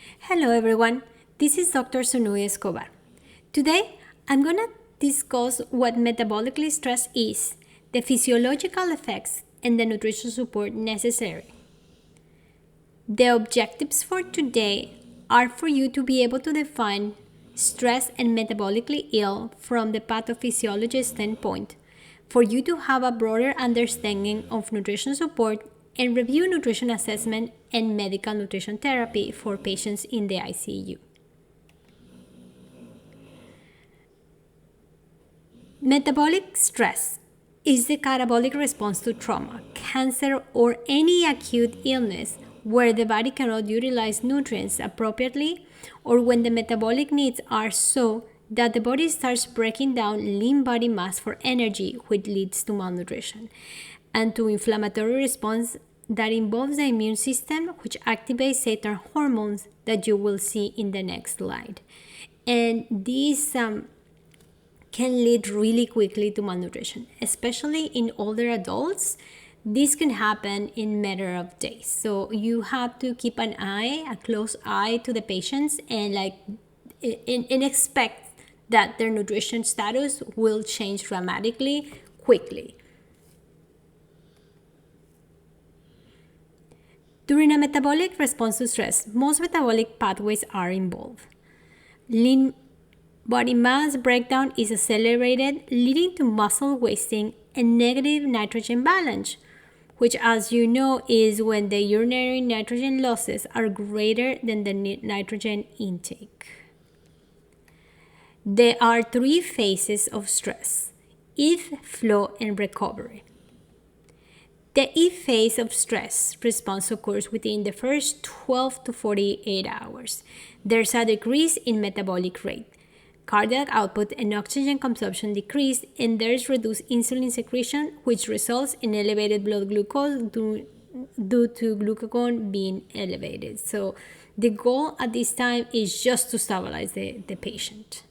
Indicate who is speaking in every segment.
Speaker 1: Hello everyone, this is Dr. Sunui Escobar. Today I'm going to discuss what metabolically stress is, the physiological effects, and the nutrition support necessary. The objectives for today are for you to be able to define stress and metabolically ill from the pathophysiology standpoint, for you to have a broader understanding of nutrition support and review nutrition assessment and medical nutrition therapy for patients in the ICU. Metabolic stress is the catabolic response to trauma, cancer, or any acute illness where the body cannot utilize nutrients appropriately or when the metabolic needs are so that the body starts breaking down lean body mass for energy, which leads to malnutrition, and to inflammatory response that involves the immune system, which activates certain hormones that you will see in the next slide. And these can lead really quickly to malnutrition, especially in older adults. This can happen in a matter of days. So you have to keep a close eye to the patients and expect that their nutrition status will change dramatically quickly. During a metabolic response to stress, most metabolic pathways are involved. Lean body mass breakdown is accelerated, leading to muscle wasting and negative nitrogen balance, which, as you know, is when the urinary nitrogen losses are greater than the nitrogen intake. There are three phases of stress: if, flow, and recovery. The if phase of stress response occurs within the first 12 to 48 hours. There's a decrease in metabolic rate. Cardiac output and oxygen consumption decrease, and there's reduced insulin secretion, which results in elevated blood glucose due to glucagon being elevated. So the goal at this time is just to stabilize the patient.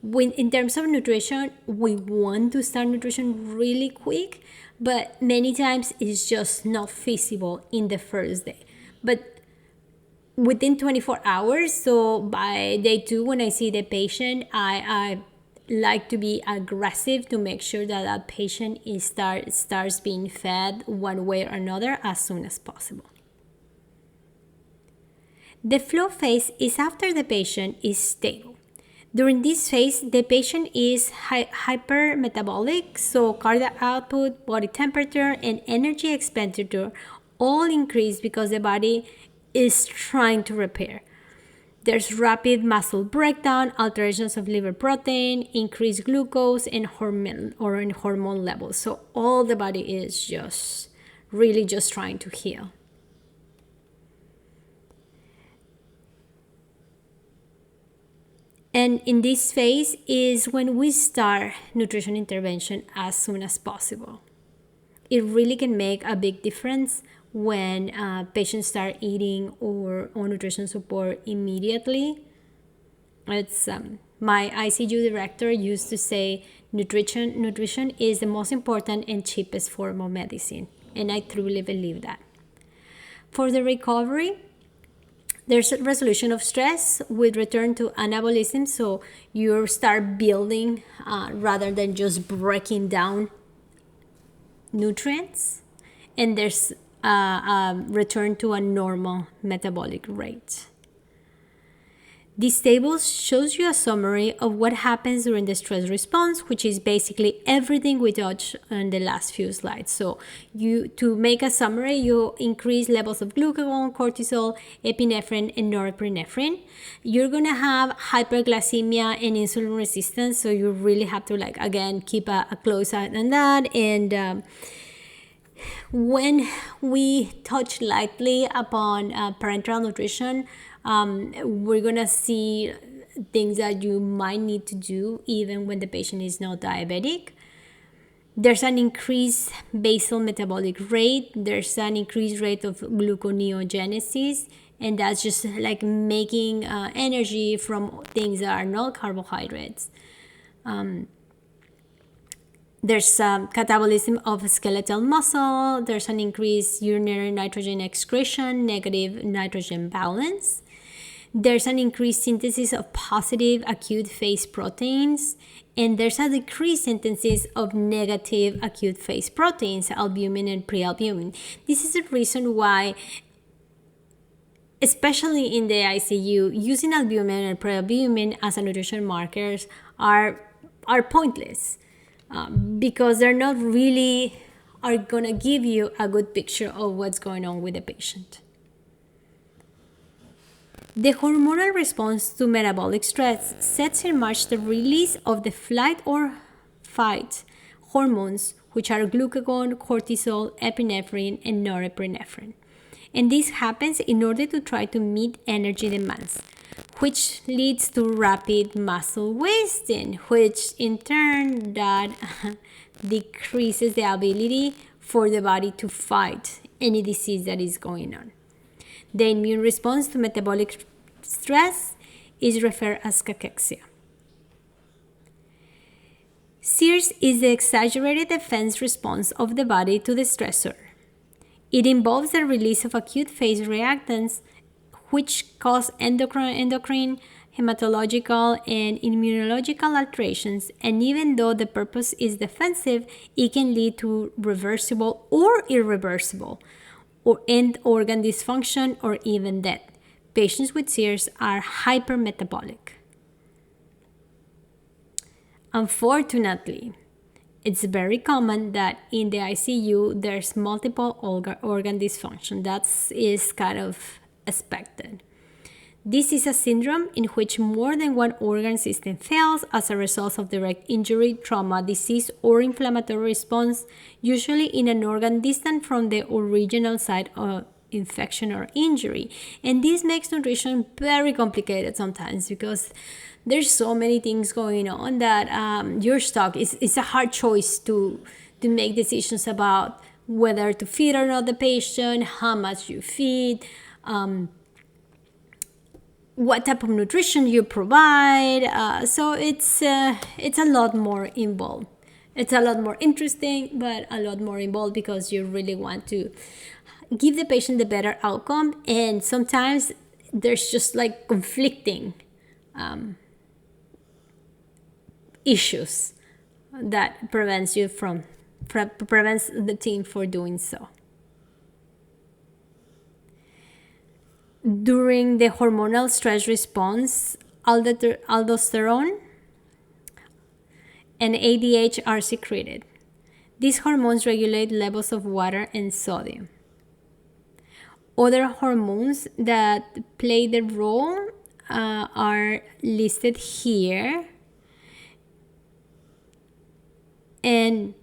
Speaker 1: In terms of nutrition, we want to start nutrition really quick, but many times it's just not feasible in the first day. But within 24 hours, so by day 2, when I see the patient, I like to be aggressive to make sure that that patient starts being fed one way or another as soon as possible. The flow phase is after the patient is stable. During this phase, the patient is hypermetabolic, so cardiac output, body temperature, and energy expenditure all increase because the body is trying to repair. There's rapid muscle breakdown, alterations of liver protein, increased glucose, and hormone levels. So all the body is just trying to heal. And in this phase is when we start nutrition intervention as soon as possible. It really can make a big difference when patients start eating or on nutrition support immediately. It's my ICU director used to say nutrition is the most important and cheapest form of medicine, and I truly believe that. For the recovery, there's a resolution of stress with return to anabolism, so you start building rather than just breaking down nutrients, and there's return to a normal metabolic rate. This table shows you a summary of what happens during the stress response, which is basically everything we touched on the last few slides. So to make a summary, you increase levels of glucagon, cortisol, epinephrine, and norepinephrine. You're going to have hyperglycemia and insulin resistance, so you really have to again keep a close eye on that. And when we touch lightly upon parenteral nutrition, we're going to see things that you might need to do even when the patient is not diabetic. There's an increased basal metabolic rate. There's an increased rate of gluconeogenesis, and that's just making energy from things that are not carbohydrates. There's some catabolism of skeletal muscle. There's an increased urinary nitrogen excretion, negative nitrogen balance. There's an increased synthesis of positive acute phase proteins, and there's a decreased synthesis of negative acute phase proteins, albumin and prealbumin. This is the reason why, especially in the ICU, using albumin and prealbumin as a nutrition markers are pointless, because they're not really are gonna give you a good picture of what's going on with the patient. The hormonal response to metabolic stress sets in march the release of the flight or fight hormones, which are glucagon, cortisol, epinephrine, and norepinephrine. And this happens in order to try to meet energy demands, which leads to rapid muscle wasting, which in turn that decreases the ability for the body to fight any disease that is going on. The immune response to metabolic stress is referred as cachexia. SIRS is the exaggerated defense response of the body to the stressor. It involves the release of acute phase reactants which cause endocrine, hematological, and immunological alterations, and even though the purpose is defensive, it can lead to reversible or irreversible or end organ dysfunction or even death. Patients with SIRS are hypermetabolic. Unfortunately, it's very common that in the ICU there's multiple organ dysfunction. That is kind of expected. This is a syndrome in which more than one organ system fails as a result of direct injury, trauma, disease, or inflammatory response, usually in an organ distant from the original site of infection or injury. And this makes nutrition very complicated sometimes because there's so many things going on that you're stuck. It's a hard choice to make decisions about whether to feed or not the patient, how much you feed, what type of nutrition you provide. So it's a lot more involved. It's a lot more interesting, but a lot more involved because you really want to give the patient the better outcome. And sometimes there's just like conflicting issues that prevents the team from doing so. During the hormonal stress response, aldosterone and ADH are secreted. These hormones regulate levels of water and sodium. Other hormones that play the role are listed here. And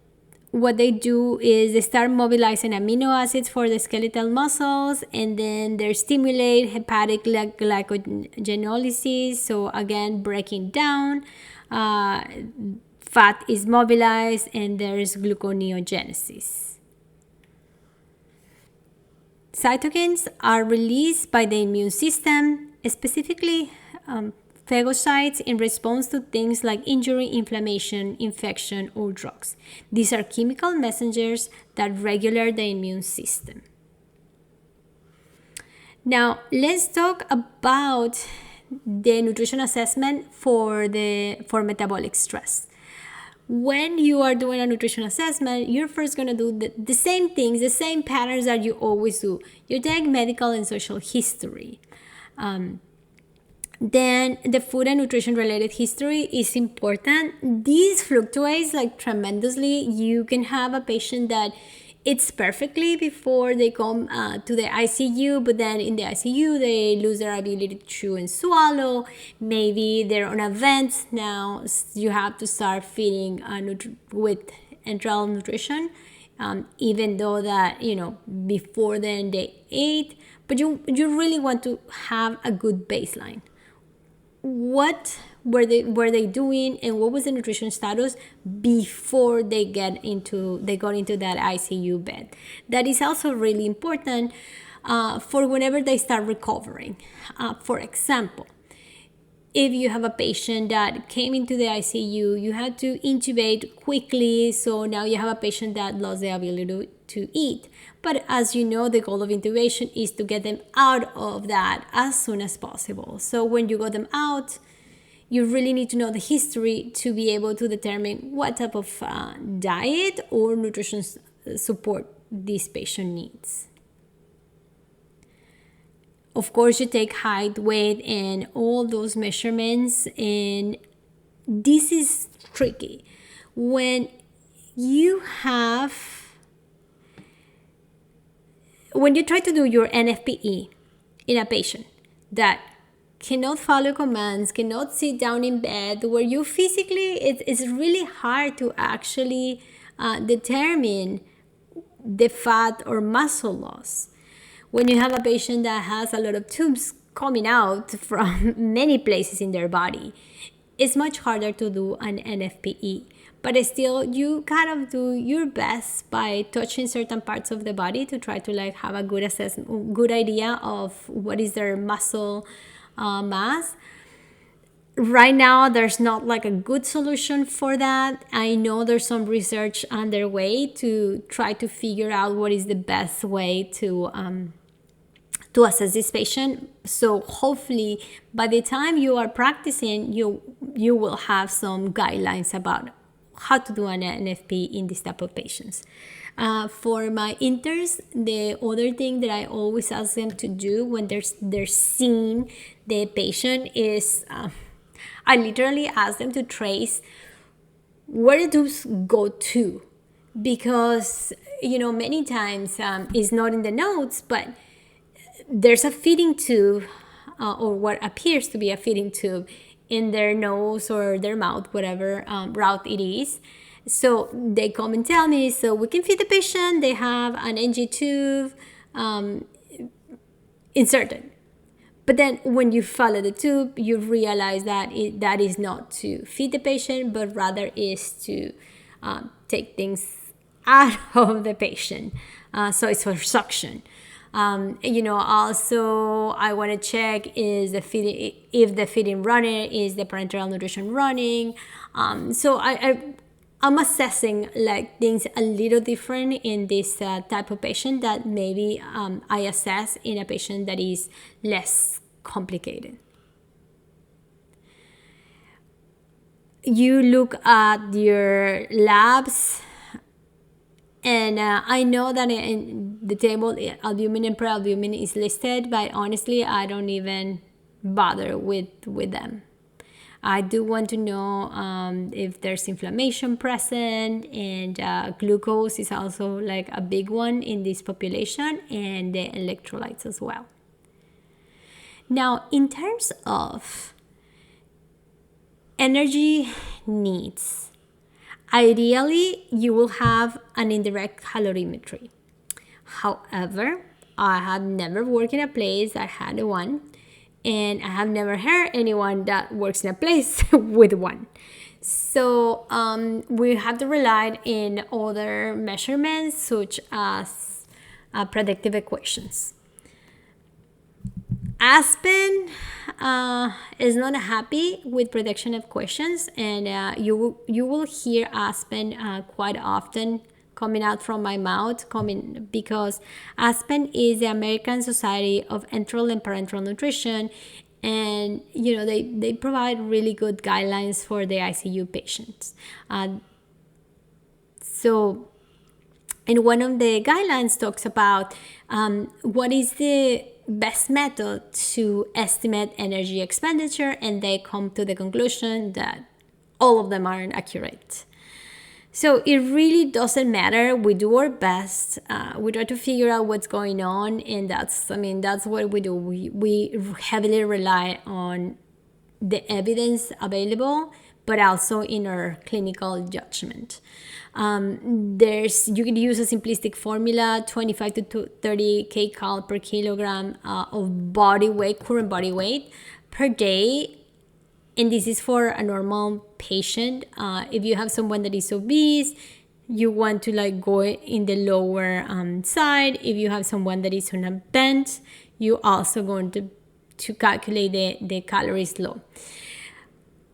Speaker 1: what they do is they start mobilizing amino acids for the skeletal muscles, and then they stimulate hepatic glycogenolysis. So again, breaking down, fat is mobilized, and there is gluconeogenesis. Cytokines are released by the immune system, specifically phagocytes, in response to things like injury, inflammation, infection, or drugs. These are chemical messengers that regulate the immune system. Now, let's talk about the nutrition assessment for metabolic stress. When you are doing a nutrition assessment, you're first going to do the same things, the same patterns that you always do. You take medical and social history. Then the food and nutrition related history is important. This fluctuates like tremendously. You can have a patient that it's perfectly before they come to the ICU, but then in the ICU they lose their ability to chew and swallow. Maybe they're on a vent now. You have to start feeding with enteral nutrition, even though that before then they ate. But you really want to have a good baseline. What were they doing, and what was the nutrition status before they got into that ICU bed? That is also really important for whenever they start recovering. For example, if you have a patient that came into the ICU, you had to intubate quickly, so now you have a patient that lost the ability to eat. But as you know, the goal of intubation is to get them out of that as soon as possible. So when you got them out, you really need to know the history to be able to determine what type of diet or nutrition support this patient needs. Of course, you take height, weight, and all those measurements, and this is tricky. When you try to do your NFPE in a patient that cannot follow commands, cannot sit down in bed, where you physically, it's really hard to actually determine the fat or muscle loss. When you have a patient that has a lot of tubes coming out from many places in their body, it's much harder to do an NFPE. But still, you kind of do your best by touching certain parts of the body to try to have a good idea of what is their muscle mass. Right now, there's not a good solution for that. I know there's some research underway to try to figure out what is the best way to assess this patient. So hopefully by the time you are practicing, you will have some guidelines about how to do an NFP in this type of patients. For my interns, the other thing that I always ask them to do when they're seeing the patient is I literally ask them to trace where the tubes go to, because many times it's not in the notes, but there's a feeding tube or what appears to be a feeding tube in their nose or their mouth, whatever route it is. So they come and tell me, so we can feed the patient, they have an NG tube inserted. But then when you follow the tube, you realize that that is not to feed the patient, but rather is to take things out of the patient. So it's for suction. Also I want to check if the feeding running, is the parenteral nutrition running. So I'm assessing things a little different in this type of patient that maybe I assess in a patient that is less complicated. You look at your labs. And I know that in the table, albumin and proalbumin is listed, but honestly, I don't even bother with them. I do want to know if there's inflammation present, and glucose is also a big one in this population, and the electrolytes as well. Now, in terms of energy needs, ideally, you will have an indirect calorimetry. However, I have never worked in a place that had one, and I have never heard anyone that works in a place with one. So we have to rely on other measurements, such as predictive equations. Aspen is not happy with prediction equations, and you will hear Aspen quite often coming out from my mouth, because Aspen is the American Society of Enteral and Parenteral Nutrition, and they provide really good guidelines for the ICU patients. So, and one of the guidelines talks about what is the best method to estimate energy expenditure, and they come to the conclusion that all of them aren't accurate. So it really doesn't matter. We do our best. We try to figure out what's going on, and that's what we do. We heavily rely on the evidence available, but also in our clinical judgment. You can use a simplistic formula: 25 to 30 kcal per kilogram of body weight, current body weight per day. And this is for a normal patient. If you have someone that is obese, you want to go in the lower side. If you have someone that is on a bench, you also going to calculate the calories low.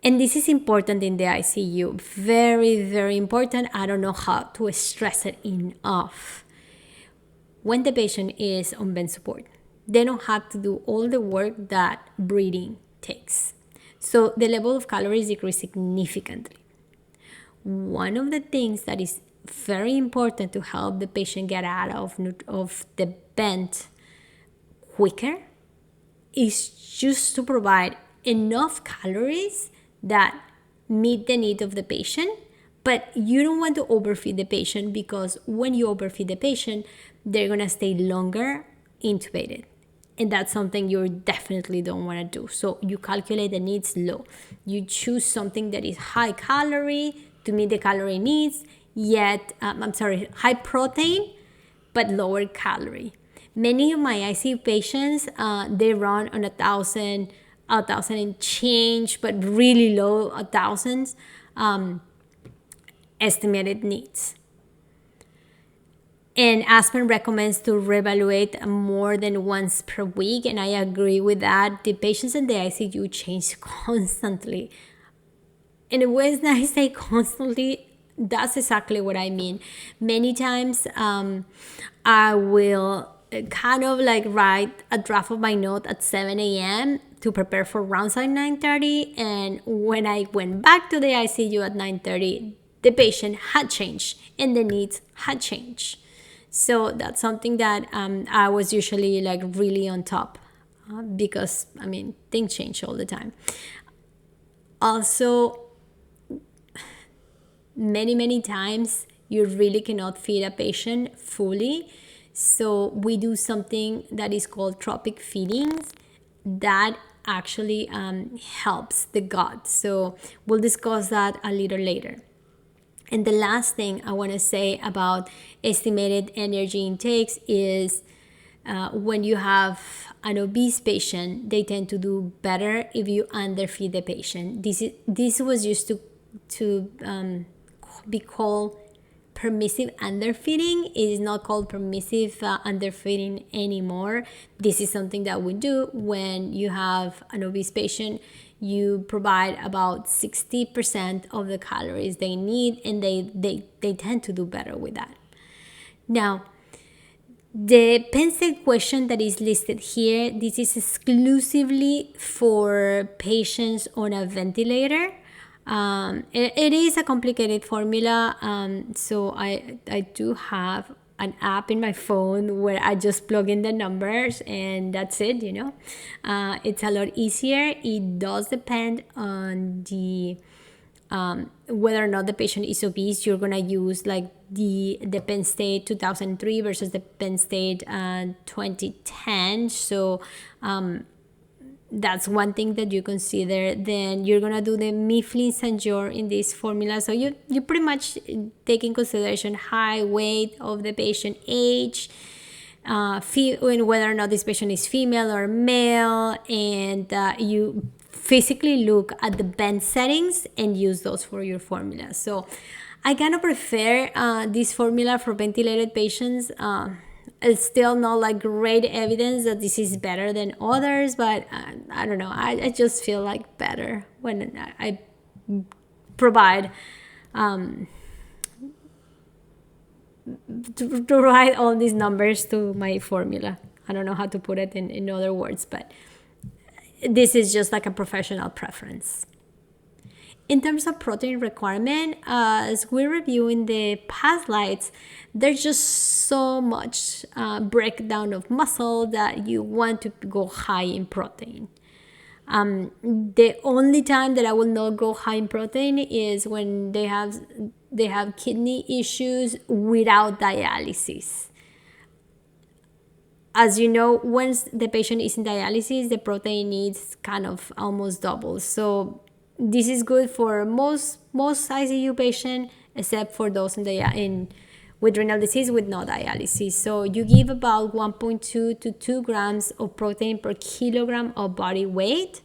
Speaker 1: And this is important in the ICU. Very, very important. I don't know how to stress it enough. When the patient is on vent support, they don't have to do all the work that breathing takes. So the level of calories decrease significantly. One of the things that is very important to help the patient get out of the vent quicker is just to provide enough calories that meet the need of the patient, but you don't want to overfeed the patient, because when you overfeed the patient, they're going to stay longer intubated. And that's something you definitely don't want to do. So you calculate the needs low. You choose something that is high calorie to meet the calorie needs, yet, high protein, but lower calorie. Many of my ICU patients, they run on 1,000 and change, but really low 1,000s estimated needs. And Aspen recommends to reevaluate more than once per week, and I agree with that. The patients in the ICU change constantly. And when I say constantly, that's exactly what I mean. Many times I will kind of like write a draft of my note at 7 a.m. to prepare for rounds at 9:30. And when I went back to the ICU at 9:30, the patient had changed and the needs had changed. So that's something that I was usually like really on top because, I mean, things change all the time. Also, many times you really cannot feed a patient fully. So we do something that is called tropic feedings that actually helps the gut. So we'll discuss that a little later. And the last thing I want to say about estimated energy intakes is when you have an obese patient, they tend to do better if you underfeed the patient. This was used to be called permissive underfeeding. It is not called permissive underfeeding anymore. This is something that we do when you have an obese patient. You provide about 60% of the calories they need, and they tend to do better with that. Now, the Penn State question that is listed here, this is exclusively for patients on a ventilator. It is a complicated formula, so I do have an app in my phone where I just plug in the numbers and that's it, It's a lot easier. It does depend on the whether or not the patient is obese. You're gonna use like the Penn State 2003 versus the Penn State 2010. So that's one thing that you consider. Then you're gonna do the Mifflin St. George in this formula. So you pretty much take in consideration height, weight of the patient, age, whether or not this patient is female or male, and you physically look at the vent settings and use those for your formula. So I kind of prefer this formula for ventilated patients. It's still not like great evidence that this is better than others, but I don't know. I just feel like better when I provide to provide all these numbers to my formula. I don't know how to put it in other words, but this is just like a professional preference. In terms of protein requirement, as we review in the past slides, there's just so much breakdown of muscle that you want to go high in protein. The only time that I will not go high in protein is when they have kidney issues without dialysis. As you know, once the patient is in dialysis, the protein needs kind of almost doubles. So this is good for most ICU patients, except for those with renal disease with no dialysis. So you give about 1.2 to 2 grams of protein per kilogram of body weight.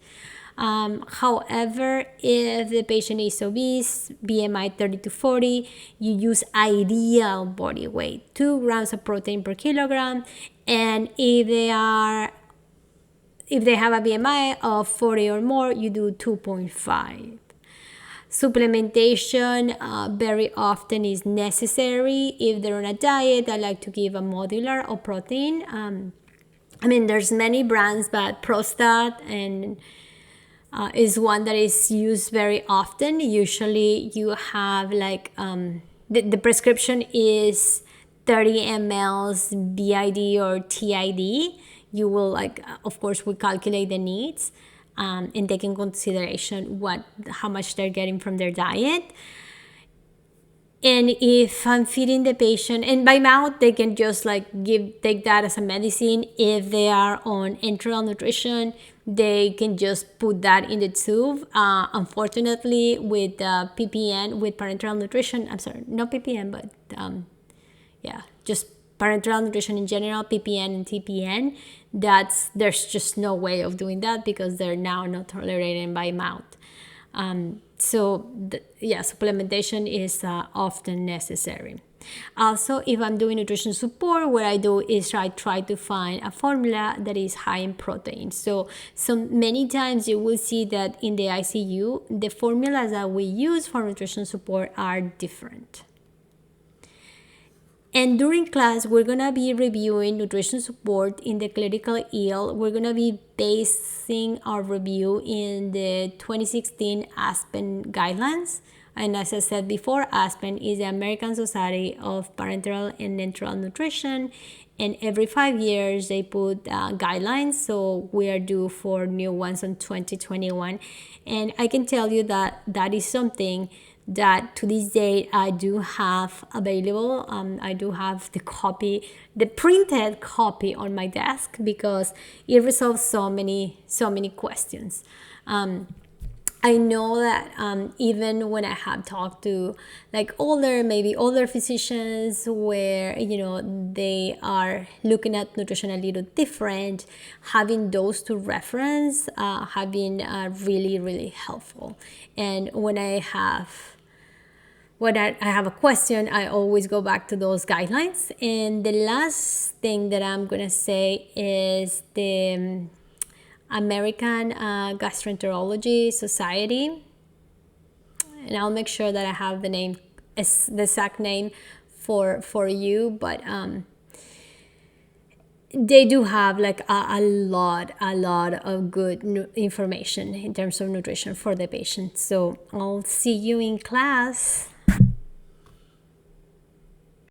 Speaker 1: However, if the patient is obese, BMI 30 to 40, you use ideal body weight, 2 grams of protein per kilogram. And if they are if they have a BMI of 40 or more, you do 2.5. Supplementation very often is necessary. If they're on a diet, I like to give a modular of protein. There's many brands, but Prostat and is one that is used very often. Usually you have like the prescription is 30 mLs BID or TID. You will of course, we calculate the needs and take in consideration how much they're getting from their diet. And if I'm feeding the patient, and by mouth, they can just take that as a medicine. If they are on enteral nutrition, they can just put that in the tube. Unfortunately, with PPN, with parenteral nutrition, I'm sorry, not PPN, but just parenteral nutrition in general, PPN and TPN, there's just no way of doing that because they're now not tolerated by mouth. Supplementation is often necessary. Also, if I'm doing nutrition support, what I do is I try to find a formula that is high in protein. So many times you will see that in the ICU, the formulas that we use for nutrition support are different. And during class, we're going to be reviewing nutrition support in the clinical ill. We're going to be basing our review in the 2016 ASPEN guidelines. And as I said before, ASPEN is the American Society of Parenteral and Enteral Nutrition. And every 5 years, they put guidelines. So we are due for new ones in 2021. And I can tell you that is something that to this day I do have available. I do have the printed copy on my desk because it resolves so many questions. I know that even when I have talked to older physicians where they are looking at nutrition a little different, having those to reference have been really, really helpful. And when I have a question, I always go back to those guidelines. And the last thing that I'm gonna say is the American Gastroenterology Society, and I'll make sure that I have the exact name for you, but they do have a lot of good information in terms of nutrition for the patient. So I'll see you in class.